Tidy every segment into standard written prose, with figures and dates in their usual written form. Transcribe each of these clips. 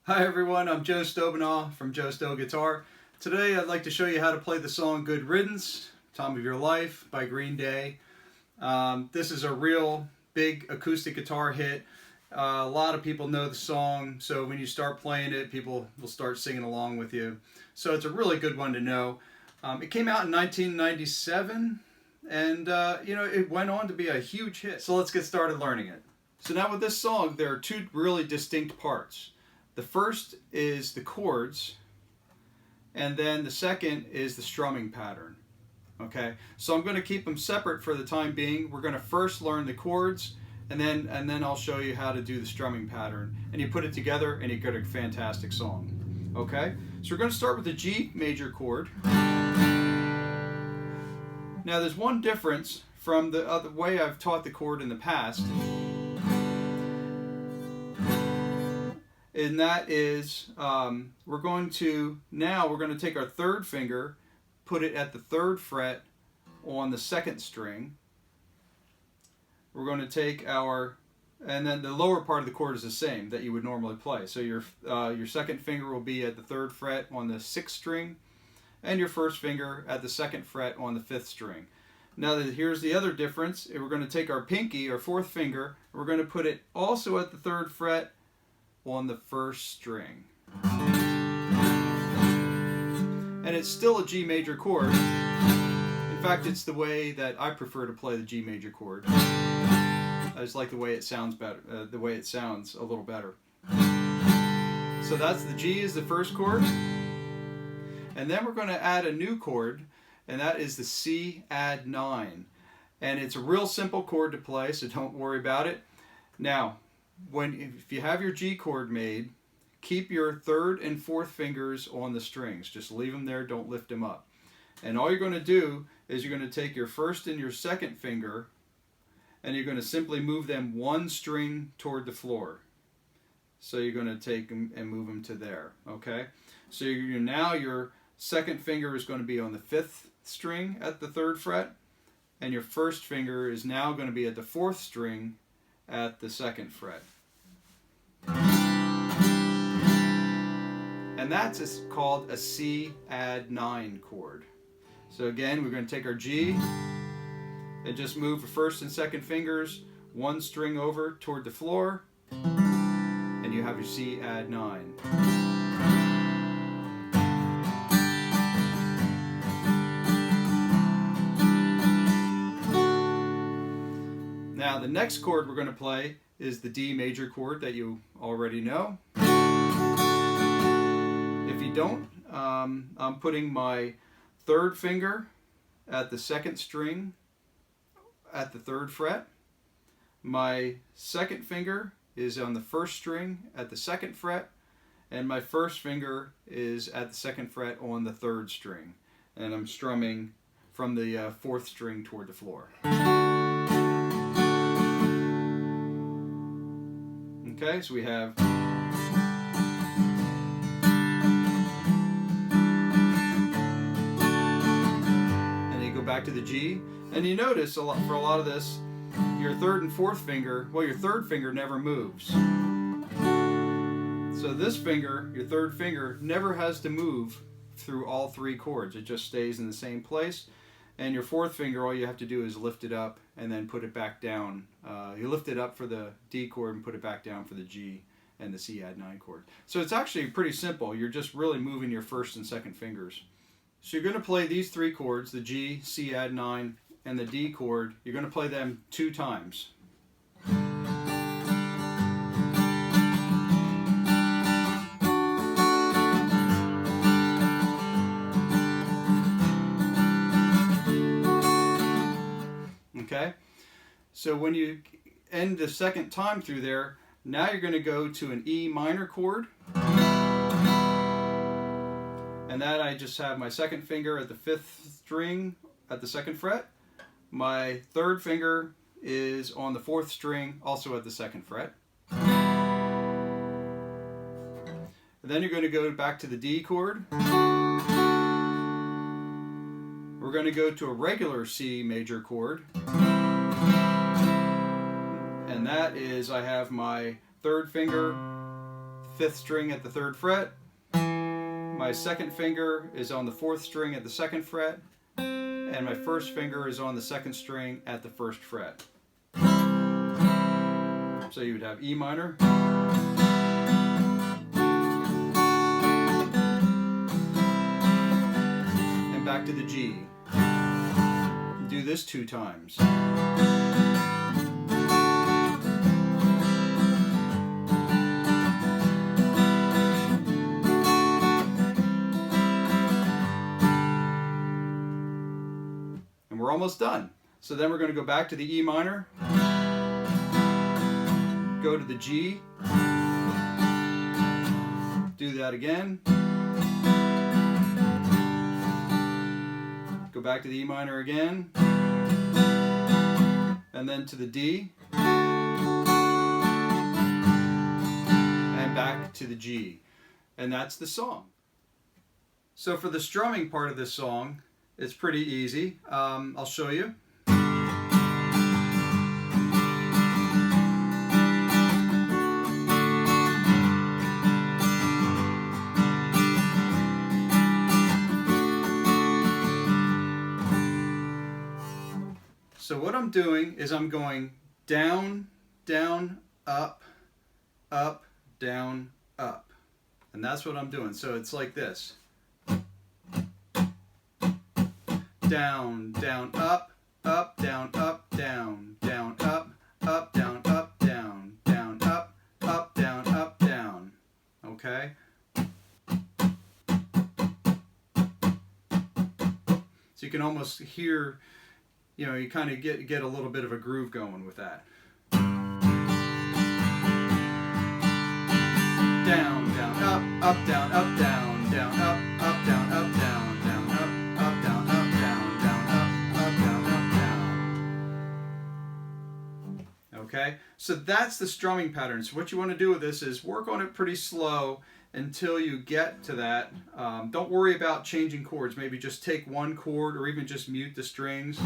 Hi everyone, I'm Joe Stoebenau from Joe Stoe Guitar. Today I'd like to show you how to play the song Good Riddance, Time of Your Life by Green Day. This is a real big acoustic guitar hit. A lot of people know the song, so when you start playing it, people will start singing along with you. So it's a really good one to know. It came out in 1997, and it went on to be a huge hit. So let's get started learning it. So now with this song, there are two really distinct parts. The first is the chords, and then the second is the strumming pattern. Okay, so I'm going to keep them separate for the time being. We're going to first learn the chords, and then I'll show you how to do the strumming pattern. And you put it together, and you get a fantastic song. Okay, so we're going to start with the G major chord. Now, there's one difference from the other way I've taught the chord in the past. And that is, we're going to take our third finger, put it at the third fret on the second string. We're going to take and then the lower part of the chord is the same that you would normally play. So your second finger will be at the third fret on the sixth string, and your first finger at the second fret on the fifth string. Now here's the other difference. We're going to take our pinky, our fourth finger, and we're going to put it also at the third fret on the first string. And it's still a G major chord. In fact, it's the way that I prefer to play the G major chord. I just like the way it sounds better, the way it sounds a little better. So that's the G is the first chord. And then we're going to add a new chord, and that is the C add 9. And it's a real simple chord to play, so don't worry about it. Now, if you have your G chord made, keep your third and fourth fingers on the strings. Just leave them there, don't lift them up. And all you're going to do is you're going to take your first and your second finger, and you're going to simply move them one string toward the floor. So you're going to take them and move them to there, okay? So now your second finger is going to be on the fifth string at the third fret, and your first finger is now going to be at the fourth string at the second fret. And that's called a C add 9 chord. So again, we're going to take our G and just move the first and second fingers one string over toward the floor, and you have your C add 9. Now the next chord we're going to play is the D major chord that you already know. If you don't, I'm putting my third finger at the second string at the third fret. My second finger is on the first string at the second fret, and my first finger is at the second fret on the third string. And I'm strumming from the fourth string toward the floor. Okay, so we have and you go back to the G, and you notice for a lot of this, your third and fourth finger, well, your third finger never moves. So this finger, your third finger, never has to move through all three chords. It just stays in the same place. And your fourth finger, all you have to do is lift it up and then put it back down. You lift it up for the D chord and put it back down for the G and the C add 9 chord. So it's actually pretty simple. You're just really moving your first and second fingers. So you're going to play these three chords, the G, C add 9, and the D chord. You're going to play them 2 times. Okay, so when you end the second time through there, now you're going to go to an E minor chord. And that I just have my second finger at the fifth string at the second fret. My third finger is on the fourth string, also at the second fret. And then you're going to go back to the D chord. We're going to go to a regular C major chord. And that is, I have my third finger, 5th string at the 3rd fret. My 2nd finger is on the 4th string at the 2nd fret. And my 1st finger is on the 2nd string at the 1st fret. So you would have E minor. And back to the G. Do this 2 times. And we're almost done. So then we're going to go back to the E minor, go to the G, do that again, go back to the E minor again, and then to the D, and back to the G. And that's the song. So for the strumming part of this song, it's pretty easy. I'll show you. So what I'm doing is I'm going down, down, up, up, down, up. And that's what I'm doing. So it's like this. Down, down, up, up, down, up, down, down, up, up, down, up, down, down, up, down, up, down. Okay? So you can almost hear, you know, you kind of get a little bit of a groove going with that. Down, down, up, down, up, down, down, up, down, up, down, down, up, down, up, down, down, up, down, up, down. Okay, so that's the strumming pattern. So what you want to do with this is work on it pretty slow until you get to that. Don't worry about changing chords. Maybe just take one chord or even just mute the strings.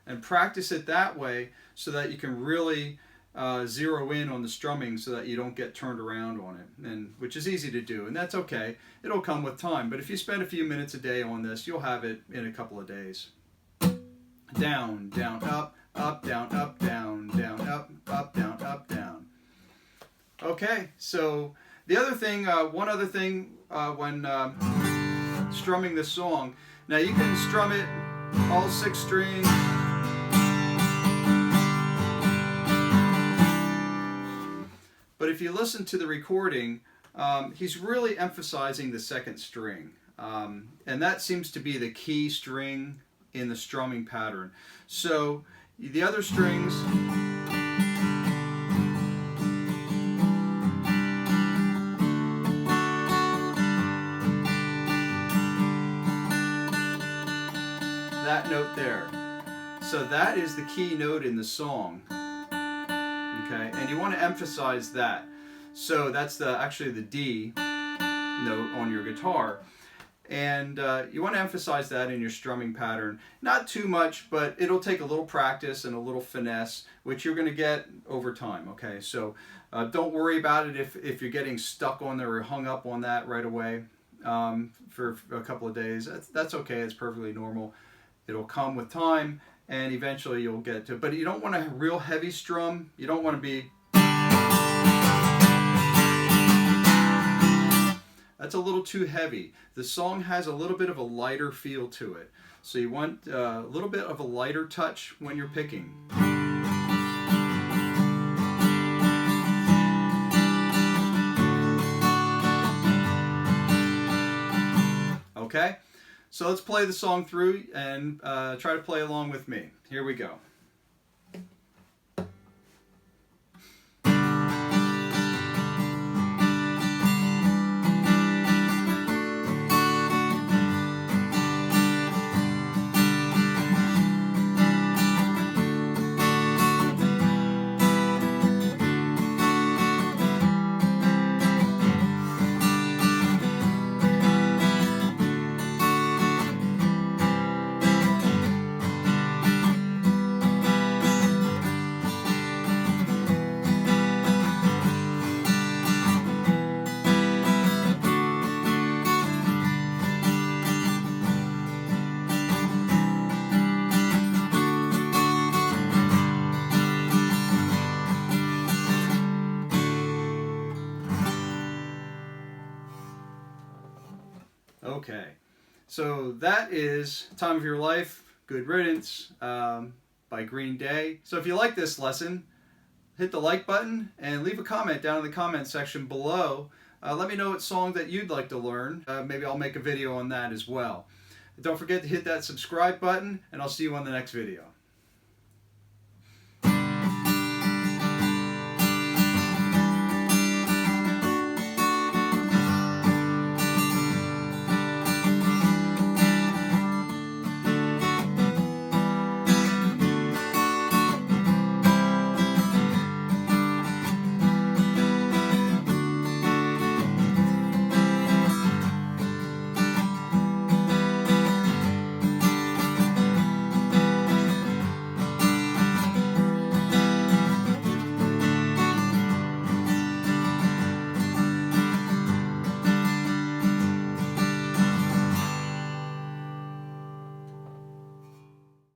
And practice it that way so that you can really zero in on the strumming so that you don't get turned around on it, and which is easy to do, and that's okay. It'll come with time, but if you spend a few minutes a day on this, you'll have it in a couple of days. Down, down, up, down, down, up, down, up, down. Okay, so the other thing, one other thing when strumming this song, now you can strum it all 6 strings. But if you listen to the recording, he's really emphasizing the 2nd string. And that seems to be the key string in the strumming pattern. So the other strings, that note there. So that is the key note in the song. Okay, and you want to emphasize that. So that's actually the D note on your guitar. And you want to emphasize that in your strumming pattern. Not too much, but it'll take a little practice and a little finesse, which you're going to get over time. Okay, so don't worry about it if you're getting stuck on there or hung up on that right away for a couple of days. That's okay, it's perfectly normal. It'll come with time, and eventually you'll get to it. But you don't want a real heavy strum. You don't want to be... That's a little too heavy. The song has a little bit of a lighter feel to it. So you want a little bit of a lighter touch when you're picking. Okay? So let's play the song through and try to play along with me. Here we go. Okay, so that is Time of Your Life, Good Riddance by Green Day. So if you like this lesson, hit the like button and leave a comment down in the comment section below. Let me know what song that you'd like to learn. Maybe I'll make a video on that as well. Don't forget to hit that subscribe button, and I'll see you on the next video.